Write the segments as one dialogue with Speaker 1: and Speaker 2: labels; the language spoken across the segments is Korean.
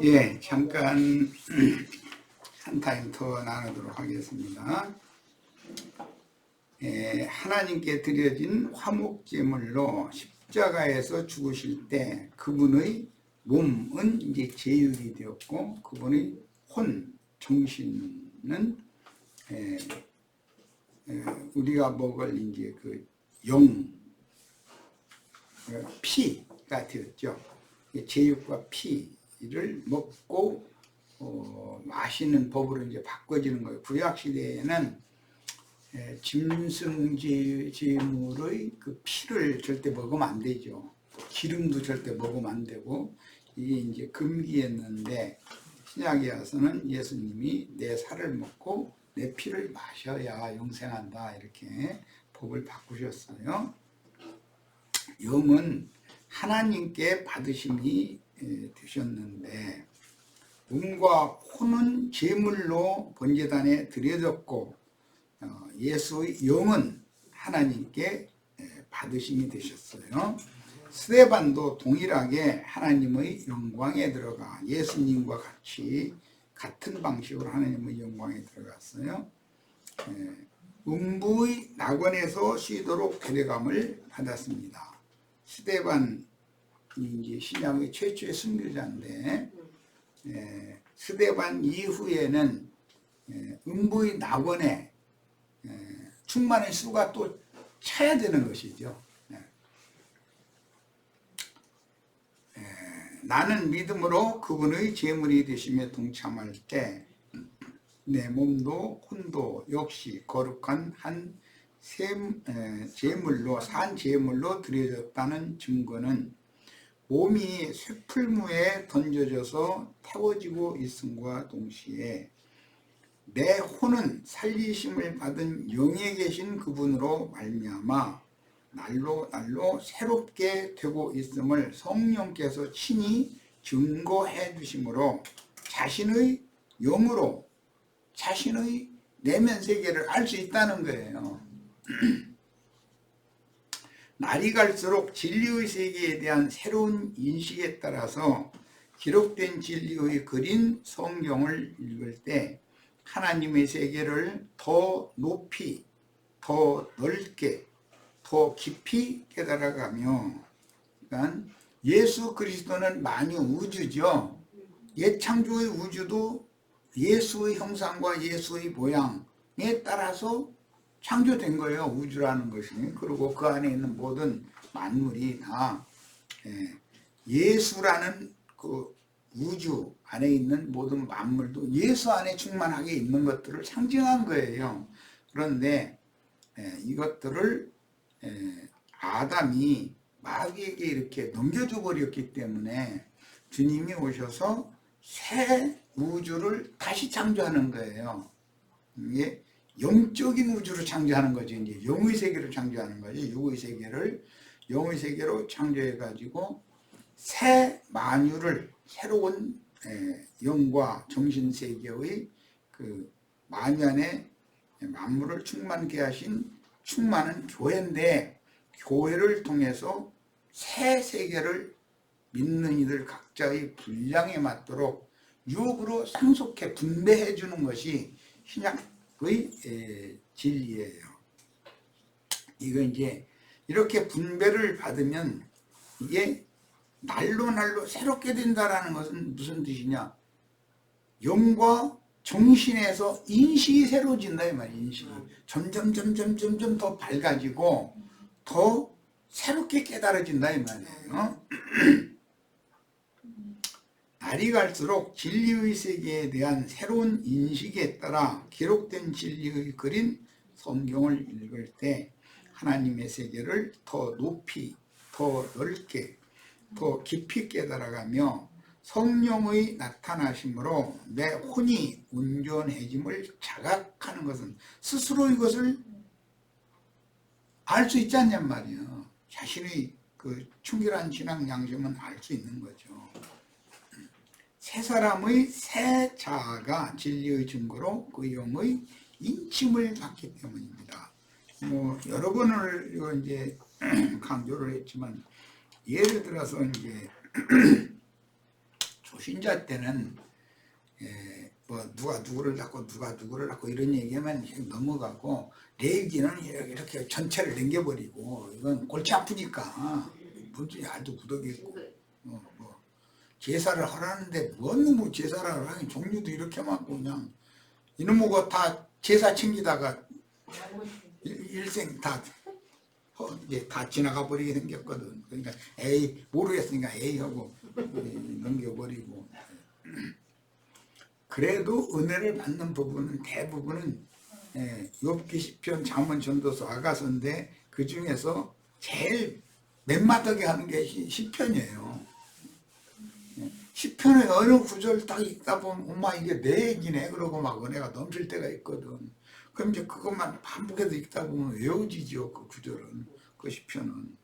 Speaker 1: 예, 잠깐 한 타임 더 나누도록 하겠습니다. 하나님께 드려진 화목제물로 십자가에서 죽으실 때 그분의 몸은 이제 제육이 되었고 그분의 혼, 정신은 우리가 먹을 이제 그 피가 되었죠. 제육과 피를 먹고 마시는 법으로 이제 바꿔지는 거예요. 구약 시대에는 짐승제물의 그 피를 절대 먹으면 안 되죠. 기름도 절대 먹으면 안 되고 이게 이제 금기였는데 신약에 와서는 예수님이 내 살을 먹고 내 피를 마셔야 영생한다 이렇게 법을 바꾸셨어요. 영은 하나님께 받으심이 되셨는데 음과 혼은 제물로 번제단에 드려졌고 예수의 영은 하나님께 받으심이 되셨어요. 스데반도 동일하게 하나님의 영광에 들어가 예수님과 같이 같은 방식으로 하나님의 영광에 들어갔어요. 음부의 낙원에서 쉬도록 데려감을 받았습니다. 스데반이 이제 신약의 최초의 순교자인데 스데반 이후에는 음부의 낙원에 충만한 수가 또 차야 되는 것이죠. 나는 믿음으로 그분의 제물이 되시며 동참할 때 내 몸도 혼도 역시 거룩한 한 제물로 산 제물로 드려졌다는 증거는 몸이 쇠풀무에 던져져서 태워지고 있음과 동시에 내 혼은 살리심을 받은 영에 계신 그분으로 말미암아 날로 새롭게 되고 있음을 성령께서 친히 증거해 주심으로 자신의 영으로 자신의 내면 세계를 알 수 있다는 거예요. 날이 갈수록 진리의 세계에 대한 새로운 인식에 따라서 기록된 진리의 글인 성경을 읽을 때 하나님의 세계를 더 높이, 더 넓게, 더 깊이 깨달아가며, 그러니까 예수 그리스도는 만유 우주죠. 옛 창조의 우주도 예수의 형상과 예수의 모양에 따라서 창조된 거예요. 우주라는 것이. 그리고 그 안에 있는 모든 만물이 다 예수라는 그 우주 안에 있는 모든 만물도 예수 안에 충만하게 있는 것들을 상징한 거예요. 그런데 이것들을 아담이 마귀에게 이렇게 넘겨줘 버렸기 때문에 주님이 오셔서 새 우주를 다시 창조하는 거예요. 이게 영적인 우주를 창조하는 거죠. 이제 영의 세계를 창조하는 거죠. 육의 세계를 영의 세계로 창조해 가지고 새 만유를 새로운 영과 정신 세계의 그 만유 안에 만물을 충만케 하신 충만한 교회인데 교회를 통해서 새 세계를 믿는 이들 각자의 분량에 맞도록 유혹으로 상속해 분배해 주는 것이 신약의 진리예요. 이거 이제 이렇게 분배를 받으면 이게 날로 새롭게 된다라는 것은 무슨 뜻이냐? 영과 정신에서 인식이 새로워진다 이 말이에요. 인식이 점점 더 밝아지고 더 새롭게 깨달아진다 이 말이에요. 날이 갈수록 진리의 세계에 대한 새로운 인식에 따라 기록된 진리의 글인 성경을 읽을 때 하나님의 세계를 더 높이, 더 넓게, 더 깊이 깨달아가며 성령의 나타나심으로 내 혼이 온전해짐을 자각하는 것은 스스로 이것을 알 수 있지 않냔 말이에요. 자신의 그 충실한 신앙 양심은 알 수 있는 거죠. 새 사람의 새 자아가 진리의 증거로 그 영의 인침을 받기 때문입니다. 여러 번을 이제 강조를 했지만 예를 들어서 이제 신자 때는 뭐 누가 누구를 낳고 누가 누구를 낳고 이런 얘기하면 넘어가고, 레위기는 이렇게 전체를 남겨버리고, 이건 골치 아프니까 뭔지 아주 구더기고, 뭐 제사를 하라는데 뭔 놈의 제사를 하라니, 종류도 이렇게 많고, 그냥 이놈의 다 제사 챙기다가 일생 다 이제 다 지나가 버리게 생겼거든. 그러니까 에이 모르겠으니까 에이 하고 넘겨버리고. 그래도 은혜를 받는 부분은 대부분은 욥기, 시편, 잠언, 전도서, 아가서인데 그 중에서 제일 맨마닥에 하는 게 시편이에요. 시편의 어느 구절 딱 읽다 보면 엄마 이게 내 얘기네 그러고 막 은혜가 넘칠 때가 있거든. 그럼 이제 그것만 반복해서 읽다 보면 외워지죠. 그 구절은, 그 시편은.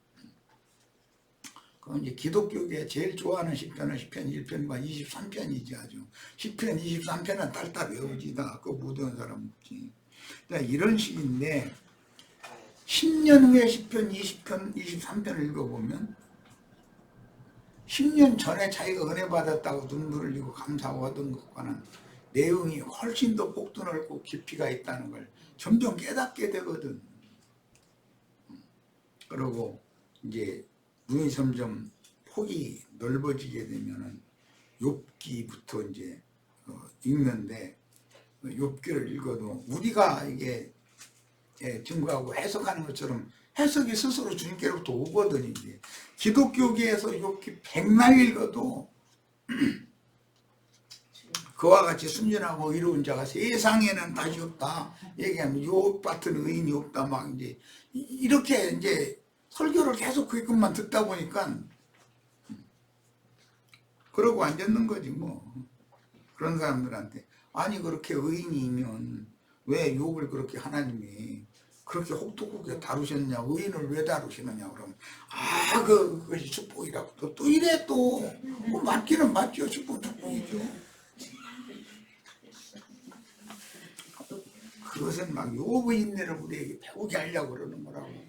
Speaker 1: 그럼 이제 기독교계 제일 좋아하는 시편은 시편 1편과 23편이지 아주. 시편 23편은 딸딸 외우지다. 그거 못 외운 사람 없지. 그러니까 이런 식인데 10년 후에 시편 20편, 23편을 읽어보면 10년 전에 자기가 은혜 받았다고 눈물을 흘리고 감사하고 하던 것과는 내용이 훨씬 더 폭도 넓고 깊이가 있다는 걸 점점 깨닫게 되거든. 그리고 이제 눈이 점점 폭이 넓어지게 되면은 욥기부터 이제 읽는데, 욥기를 읽어도 우리가 이게 증거하고 해석하는 것처럼 해석이 스스로 주님께로부터 오거든. 이제 기독교계에서 욥기 100날 읽어도 그와 같이 순전하고 의로운 자가 세상에는 다시 없다 얘기하면 욥 같은 의인이 없다 막 이제 이렇게 이제 설교를 계속 그 것만 듣다 보니까 그러고 앉았는 거지 뭐. 그런 사람들한테 아니 그렇게 의인이면 왜 욥을 그렇게 하나님이 그렇게 혹독하게 다루셨냐, 의인을 왜 다루시느냐 그러면 그것이 축복이라고 또 이래 또 맞기는 맞죠. 축복이죠. 그것은 막 욥의 인내를 우리에게 배우게 하려고 그러는 거라고.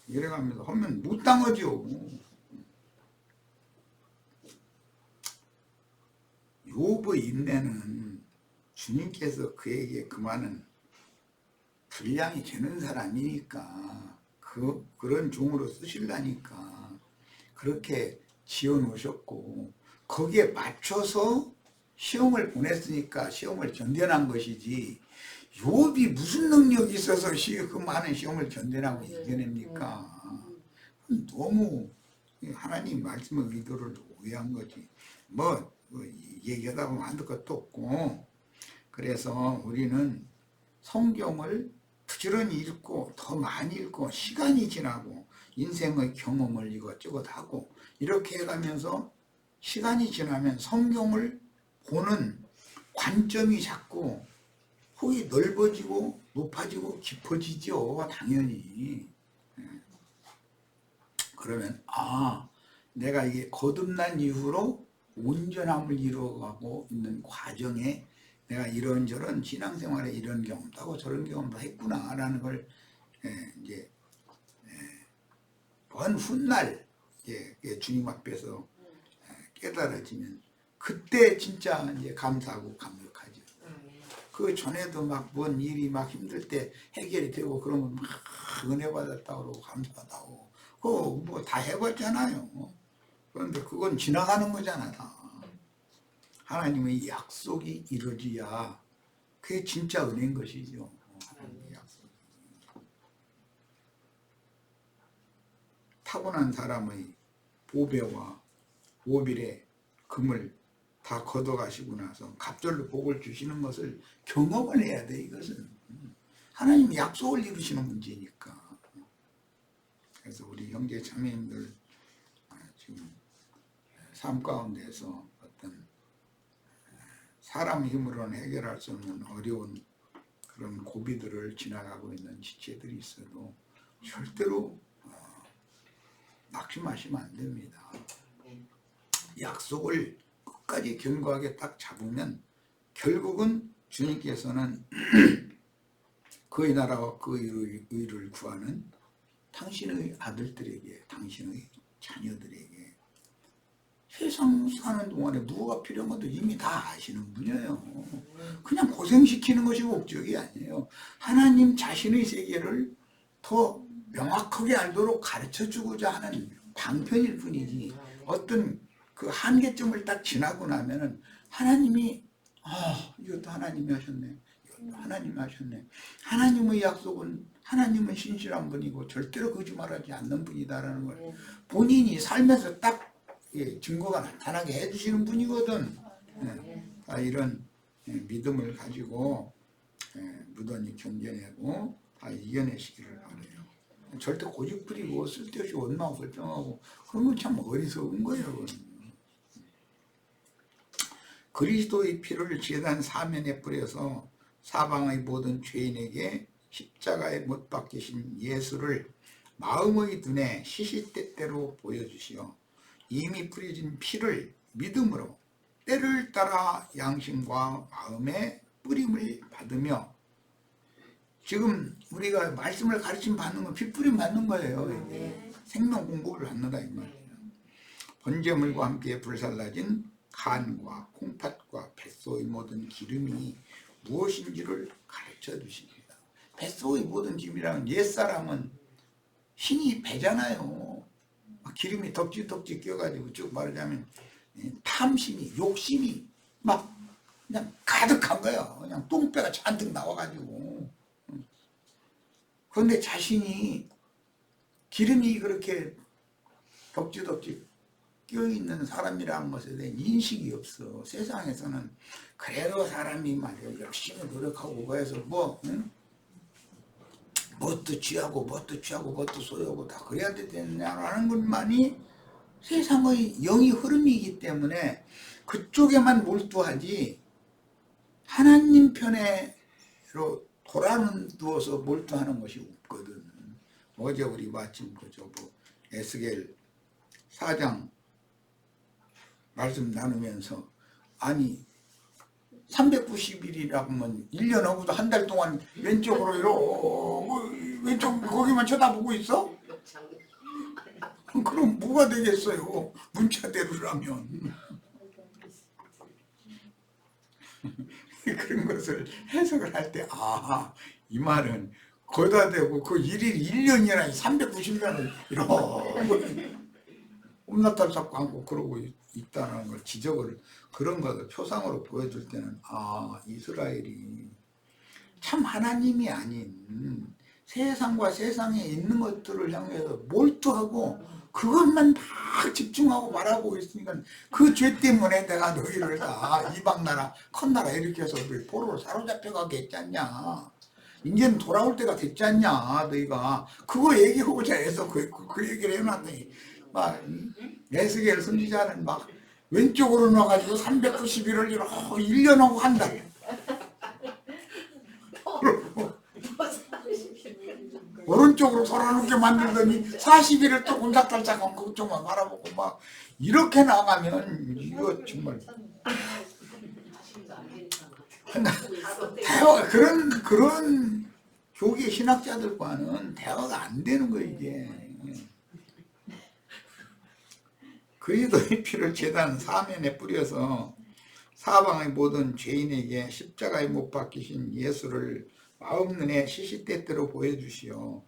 Speaker 1: 이래가면서 하면 못 당하죠. 욥의 인내는 주님께서 그에게 그만은 분량이 되는 사람이니까 그런 종으로 쓰시려니까 그렇게 지어놓으셨고 거기에 맞춰서 시험을 보냈으니까 시험을 견뎌낸 것이지, 욥이 무슨 능력이 있어서 그 많은 시험을 견뎌내고 이겨냅니까? 너무 하나님 말씀의 의도를 오해한 거지. 뭐 얘기하다 보면 한도 것도 없고. 그래서 우리는 성경을 부지런히 읽고 더 많이 읽고 시간이 지나고 인생의 경험을 이것저것 하고 이렇게 해가면서 시간이 지나면 성경을 보는 관점이 자꾸 폭이 넓어지고 높아지고 깊어지죠. 당연히. 그러면 내가 이게 거듭난 이후로 온전함을 이루어가고 있는 과정에 내가 이런저런 신앙생활에 이런 경험도 하고 저런 경험도 했구나 라는 걸 이제 먼 훗날 주님 앞에서 깨달아지면 그때 진짜 이제 감사하고 감격하죠. 그 전에도 막 뭔 일이 막 힘들 때 해결이 되고 그러면 막 은혜 받았다고 그러고 감사하다고 그거 뭐 다 해봤잖아요. 그런데 그건 지나가는 거잖아. 하나님의 약속이 이루어져야 그게 진짜 은혜인 것이죠. 하나님의 약속. 타고난 사람의 보배와 오빌의 금을 다 걷어가시고 나서 갑절로 복을 주시는 것을 경험을 해야 돼. 이것은 하나님이 약속을 이루시는 문제니까. 그래서 우리 형제 자매님들 지금 삶 가운데서 어떤 사람 힘으로는 해결할 수 없는 어려운 그런 고비들을 지나가고 있는 지체들이 있어도 절대로 낙심하시면 안 됩니다. 약속을 끝까지 견고하게 딱 잡으면 결국은 주님께서는 그의 나라와 그의 의를 구하는 당신의 아들들에게, 당신의 자녀들에게 세상 사는 동안에 뭐가 필요한 것도 이미 다 아시는 분이에요. 그냥 고생시키는 것이 목적이 아니에요. 하나님 자신의 세계를 더 명확하게 알도록 가르쳐주고자 하는 방편일 뿐이지, 어떤 그 한계점을 딱 지나고 나면은 하나님이 이것도 하나님이 하셨네, 이것도 하나님이 하셨네. 하나님의 약속은, 하나님은 신실한 분이고 절대로 거짓말하지 않는 분이다라는 걸 본인이 살면서 딱 증거가 나타나게 해주시는 분이거든. 이런 믿음을 가지고 무던히 견뎌내고 다 이겨내시기를 바라요. 절대 고집 부리고 쓸데없이 원망 설정하고 그런 건 참 어리석은 거예요. 그리스도의 피를 제단 사면에 뿌려서 사방의 모든 죄인에게 십자가에 못 박히신 예수를 마음의 눈에 시시때때로 보여주시어 이미 뿌려진 피를 믿음으로 때를 따라 양심과 마음의 뿌림을 받으며, 지금 우리가 말씀을 가르침 받는 건 핏뿌림 받는 거예요. 생명 공급을 받는다 이 말이에요. 번제물과 함께 불살라진 간과 콩팥과 뱃소의 모든 기름이 무엇인지를 가르쳐 주십니다. 뱃소의 모든 기름이라면 옛사람은 힘이 배잖아요. 기름이 덕지덕지 껴가지고, 쭉 말하자면 탐심이, 욕심이 막 그냥 가득한 거야. 그냥 똥배가 잔뜩 나와가지고. 그런데 자신이 기름이 그렇게 덕지덕지 껴있는 사람이라는 것에 대한 인식이 없어. 세상에서는 그래도 사람이 말이야 열심히 노력하고 뭐해서 뭣도 취하고 뭣도 소유하고 다 그래야 되냐라는 것만이 세상의 영의 흐름이기 때문에 그쪽에만 몰두하지 하나님 편에로 돌아누워서 몰두하는 것이 없거든. 어제 우리 마침 에스겔 4장 말씀 나누면서, 아니 390일이라고 하면 1년 하고도 한 달 동안 왼쪽으로 이러고 왼쪽 거기만 쳐다보고 있어? 그럼 뭐가 되겠어요? 문자대로라면. 그런 것을 해석을 할 때 이 말은 거기다 대고 그 일일이 1년이나 390년을 이러고 옴나탈 잡고 앉고 그러고 있다는 걸 지적을, 그런 것을 표상으로 보여줄 때는 이스라엘이 참 하나님이 아닌 세상과 세상에 있는 것들을 향해서 몰두하고 그것만 막 집중하고 바라보고 있으니까 그 죄 때문에 내가 너희를 다 이방나라 컨나라 이렇게 해서 포로로 사로잡혀가게 했지 않냐. 이제는 돌아올 때가 됐지 않냐. 너희가 그거 얘기하고자 해서 그 얘기를 해놨더니 막 에스겔 선지자는 막 왼쪽으로 놔가지고 391을 이렇게 1년하고 한 달 오른쪽으로 돌아놓게 만들더니 40일을 또 곰삭달싹하고 그쪽만 바라보고 막 이렇게 나가면 이거 정말 대화가 그런 교계 신학자들과는 대화가 안 되는 거예요. 이게 그리스도의 피를 제단 사면에 뿌려서 사방의 모든 죄인에게 십자가에 못 박히신 예수를 마음 눈에 시시때때로 보여주시어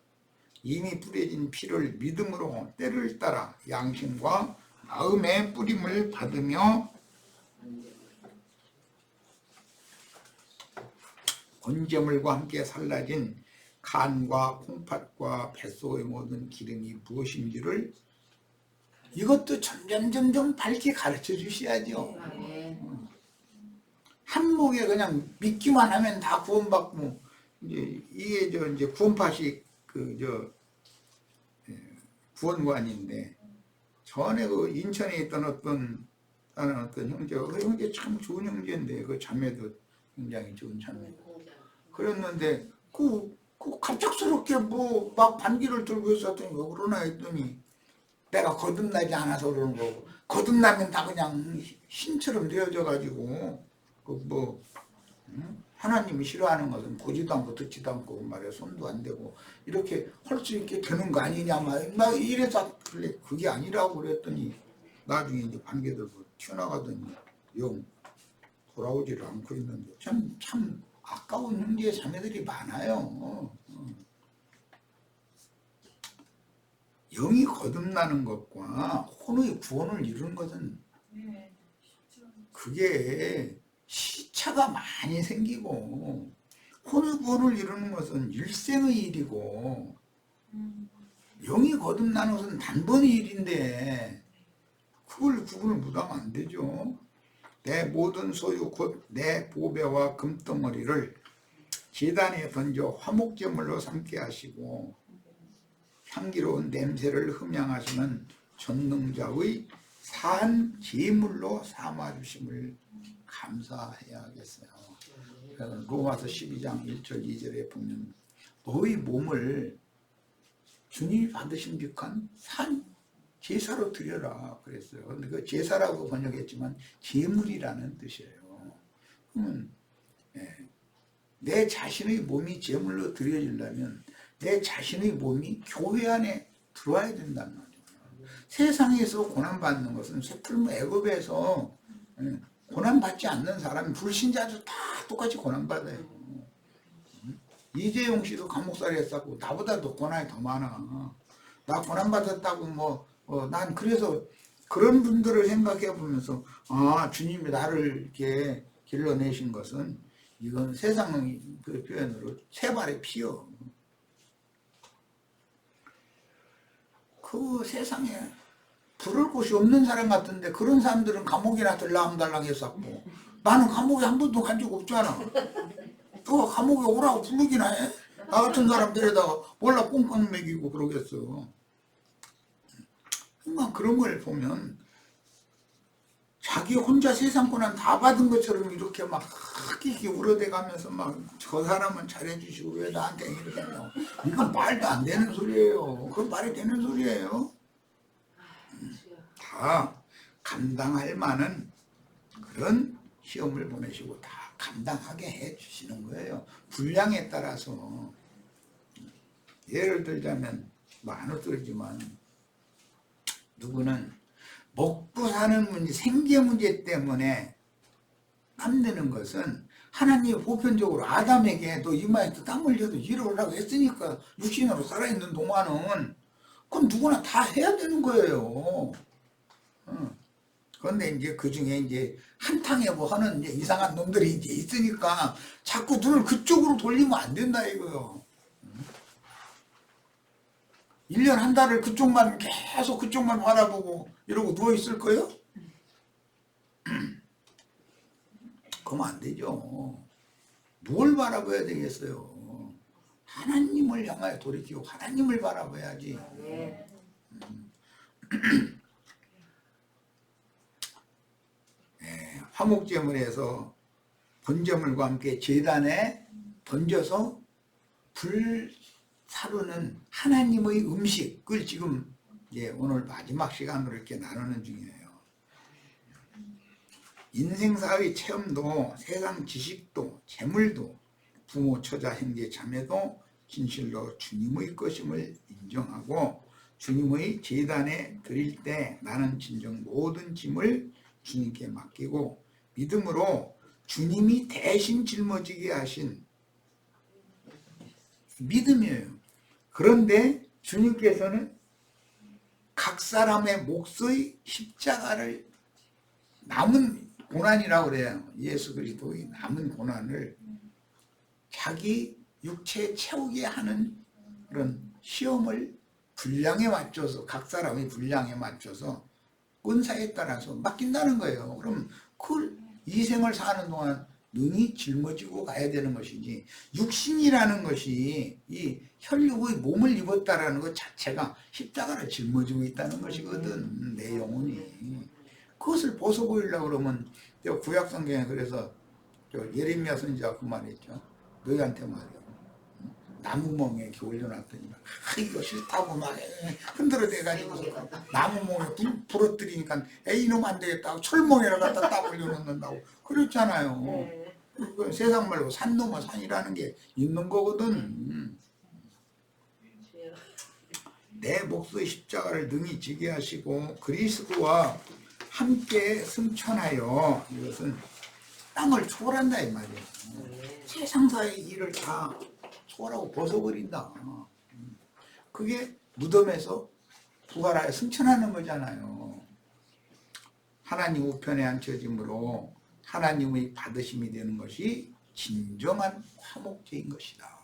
Speaker 1: 이미 뿌려진 피를 믿음으로 때를 따라 양심과 마음의 뿌림을 받으며 번제물과 함께 살라진 간과 콩팥과 뱃속의 모든 기름이 무엇인지를 이것도 점점 밝게 가르쳐 주셔야죠. 한목에 그냥 믿기만 하면 다 구원받고, 이게 이제 구원파식 구원관인데, 전에 그 인천에 있던 어떤 형제가, 그 형제 참 좋은 형제인데, 그 자매도 굉장히 좋은 자매. 그랬는데, 그 갑작스럽게 막 반기를 들고 있었더니 왜 그러나 했더니, 내가 거듭나지 않아서 그러는 거고, 거듭나면 다 그냥 신처럼 되어져 가지고 하나님이 싫어하는 것은 보지도 않고 듣지도 않고 말이야 손도 안 대고 이렇게 할 수 있게 되는 거 아니냐 막 이래서 그게 아니라고 그랬더니 나중에 이제 관계들 튀어나가더니 영 돌아오지를 않고 있는데 참 아까운 형제 자매들이 많아요. 영이 거듭나는 것과 혼의 구원을 이루는 것은 그게 시차가 많이 생기고 혼의 구원을 이루는 것은 일생의 일이고 영이 거듭나는 것은 단번의 일인데 그걸 구분을 못하면 안 되죠. 내 모든 소유 곧 내 보배와 금덩어리를 제단에 던져 화목제물로 삼게 하시고 향기로운 냄새를 흠양하시는 전능자의 산 제물로 삼아주심을 감사해야겠어요. 로마서 12장 1절 2절에 보면 너희 몸을 주님이 받으신 빅한 산 제사로 드려라 그랬어요. 근데 그 제사라고 번역했지만 제물이라는 뜻이에요. 그러면 내 자신의 몸이 제물로 드려지려면 내 자신의 몸이 교회 안에 들어와야 된단 말이에요. 세상에서 고난받는 것은 세풀무 애굽에서 고난받지 않는 사람이 불신자도 다 똑같이 고난받아요. 이재용 씨도 감옥살이 했었고 나보다 더 고난이 더 많아. 나 고난받았다고 난 그래서 그런 분들을 생각해 보면서 주님이 나를 이렇게 길러내신 것은 이건 세상의 그 표현으로 세 발의 피요. 그 세상에 부를 곳이 없는 사람 같은데 그런 사람들은 감옥이나 들락달락 했었고 나는 감옥에 한 번도 간 적 없잖아. 또 감옥에 오라고 부르기나 해? 나 같은 사람 데려다가 몰라 꽁꽁 먹이고 그러겠어. 그러니까 그런 걸 보면 자기 혼자 세상 고난 다 받은 것처럼 이렇게 막 이렇게 울어대 가면서 막 저 사람은 잘해주시고 왜 나한테 이렇게 하냐고. 이건 말도 안 되는 소리예요. 그건 말이 되는 소리예요. 다 감당할 만한 그런 시험을 보내시고 다 감당하게 해주시는 거예요. 분량에 따라서. 예를 들자면 안 헛소리지만 누구는 먹고 사는 문제, 생계 문제 때문에 땀내는 것은 하나님이 보편적으로 아담에게 너 이마에서 땀 흘려도 이러려고 했으니까 육신으로 살아있는 동안은 그건 누구나 다 해야 되는 거예요. 그런데 이제 그 중에 이제 한탕에 하는 이제 이상한 놈들이 이제 있으니까 자꾸 눈을 그쪽으로 돌리면 안 된다 이거요. 1년 한 달을 그쪽만 계속 그쪽만 바라보고 이러고 누워있을 거예요? 그러면 안 되죠. 뭘 바라봐야 되겠어요? 하나님을 향하여 돌이키고 하나님을 바라봐야지. 화목제물에서 번제물과 함께 제단에 던져서 불사르는 하나님의 음식을 지금 오늘 마지막 시간으로 이렇게 나누는 중이에요. 인생사의 체험도 세상 지식도 재물도 부모 처자 형제 자매도 진실로 주님의 것임을 인정하고 주님의 제단에 드릴 때 나는 진정 모든 짐을 주님께 맡기고 믿음으로 주님이 대신 짊어지게 하신 믿음이에요. 그런데 주님께서는 각 사람의 몫의 십자가를 남은 고난이라고 그래요. 예수 그리스도의 남은 고난을 자기 육체에 채우게 하는 그런 시험을 분량에 맞춰서 각 사람의 분량에 맞춰서 은사에 따라서 맡긴다는 거예요. 그럼 그 이 생을 사는 동안 능히 짊어지고 가야 되는 것이지 육신이라는 것이 이 혈육의 몸을 입었다라는 것 자체가 십자가를 짊어지고 있다는 것이거든. 내 영혼이. 그것을 벗어보이려고 그러면 구약성경에 그래서 예레미야 선지자가 그 말했죠. 너희한테 말이야. 나무멍에 이렇게 올려놨더니 이거 싫다고 막 흔들어대가지고서 나무멍에 부러뜨리니까 이놈 안 되겠다고 철멍에를 갖다 딱 올려놓는다고 그랬잖아요. 세상 말고 산 넘어 산이라는 게 있는 거거든. 내 몫의 십자가를 능히 지게 하시고 그리스도와 함께 승천하여, 이것은 땅을 초월한다 이 말이에요. 세상사의 일을 다 초월하고 벗어버린다. 그게 무덤에서 부활하여 승천하는 거잖아요. 하나님 우편에 앉혀짐으로 하나님의 받으심이 되는 것이 진정한 화목제인 것이다.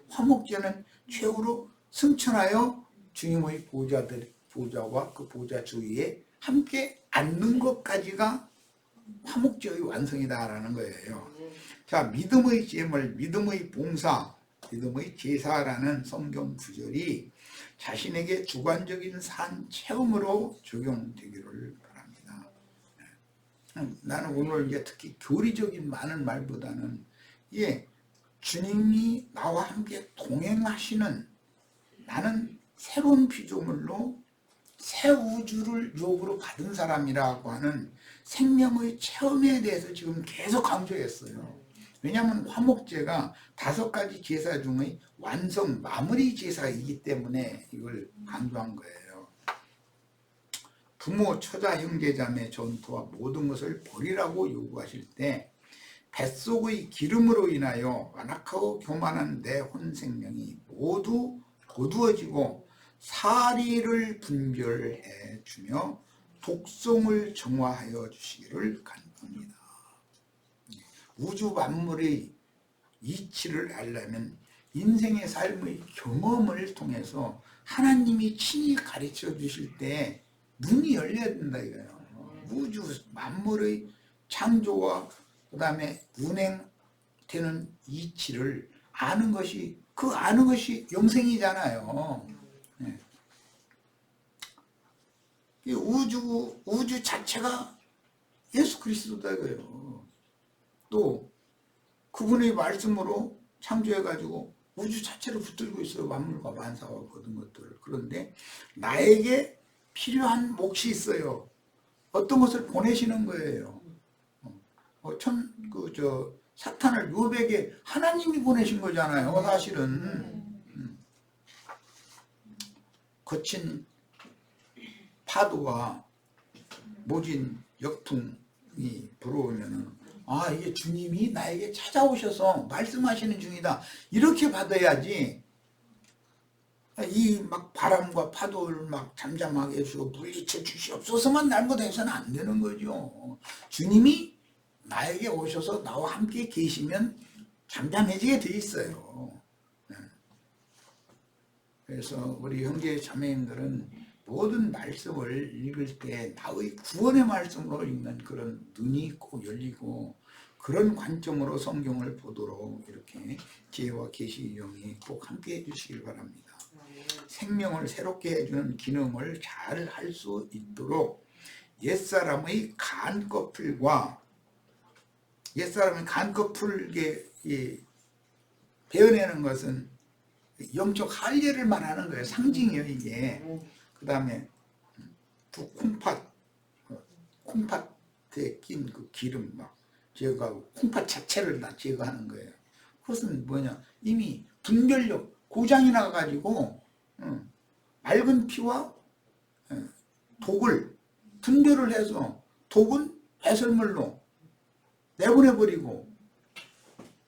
Speaker 1: 화목제는 최후로 승천하여 주님의 보좌와 그 보좌 주위에 함께 앉는 것까지가 화목제의 완성이다라는 거예요. 자, 믿음의 제물, 믿음의 봉사, 믿음의 제사라는 성경 구절이 자신에게 주관적인 산 체험으로 적용되기를 바랍니다. 나는 오늘 이제 특히 교리적인 많은 말보다는 주님이 나와 함께 동행하시는, 나는 새로운 피조물로 새 우주를 유업으로 받은 사람이라고 하는 생명의 체험에 대해서 지금 계속 강조했어요. 왜냐하면 화목제가 5가지 제사 중의 완성 마무리 제사이기 때문에 이걸 강조한 거예요. 부모, 처자, 형제, 자매, 전부와 모든 것을 버리라고 요구하실 때 뱃속의 기름으로 인하여 완악하고 교만한 내 혼 생명이 모두 거두어지고 사리를 분별해 주며 독성을 정화하여 주시기를 간구합니다. 우주 만물의 이치를 알려면 인생의 삶의 경험을 통해서 하나님이 친히 가르쳐 주실 때 눈이 열려야 된다 이거예요. 우주 만물의 창조와 그 다음에 운행되는 이치를 아는 것이, 그 아는 것이 영생이잖아요. 네. 이 우주 자체가 예수 그리스도다 이거예요. 또 그분의 말씀으로 창조해가지고 우주 자체를 붙들고 있어요. 만물과 만사와 모든 것들을. 그런데 나에게 필요한 몫이 있어요. 어떤 것을 보내시는 거예요. 사탄을 유업에게 하나님이 보내신 거잖아요. 사실은 거친 파도와 모진 역풍이 불어오면은 이게 주님이 나에게 찾아오셔서 말씀하시는 중이다, 이렇게 받아야지. 이 막 바람과 파도를 막 잠잠하게 해주고 물리쳐 주시옵소서만 날보다해서는 안 되는 거죠. 주님이 나에게 오셔서 나와 함께 계시면 잠잠해지게 돼 있어요. 그래서 우리 형제 자매님들은 모든 말씀을 읽을 때 나의 구원의 말씀으로 읽는 그런 눈이 꼭 열리고, 그런 관점으로 성경을 보도록 이렇게 지혜와 계시 영이 꼭 함께 해주시길 바랍니다. 생명을 새롭게 해주는 기능을 잘 할 수 있도록 옛사람의 간껍풀게 베어내는 것은 영적 할례를 말하는 거예요. 상징이에요 이게. 그 다음에 콩팥에 낀 그 기름 막 제거하고 콩팥 자체를 다 제거하는 거예요. 그것은 뭐냐, 이미 분별력 고장이 나가지고 맑은 피와 독을 분별을 해서, 독은 배설물로 내보내버리고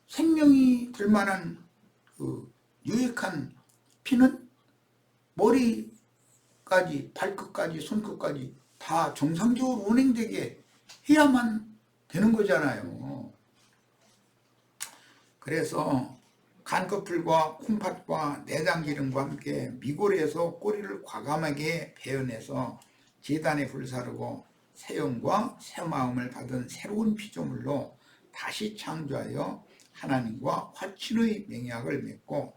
Speaker 1: 생명이 될 만한 그 유익한 피는 머리까지 발끝까지 손끝까지 다 정상적으로 운행되게 해야만 되는 거잖아요. 그래서 간껍질과 콩팥과 내장기름과 함께 미골에서 꼬리를 과감하게 베어내서 제단에 불사르고 새 영과 새 마음을 받은 새로운 피조물로 다시 창조하여 하나님과 화친의 맹약을 맺고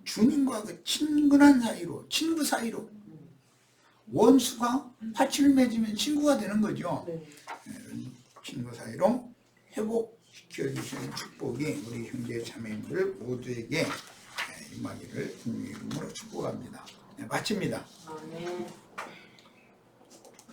Speaker 1: 주님과 그 친근한 사이로, 친구 사이로, 원수가 화친을 맺으면 친구가 되는 거죠. 친구 사이로 회복시켜주시는 축복이 우리 형제 자매님들 모두에게 임하기를 주님의 이름으로 축복합니다. 마칩니다.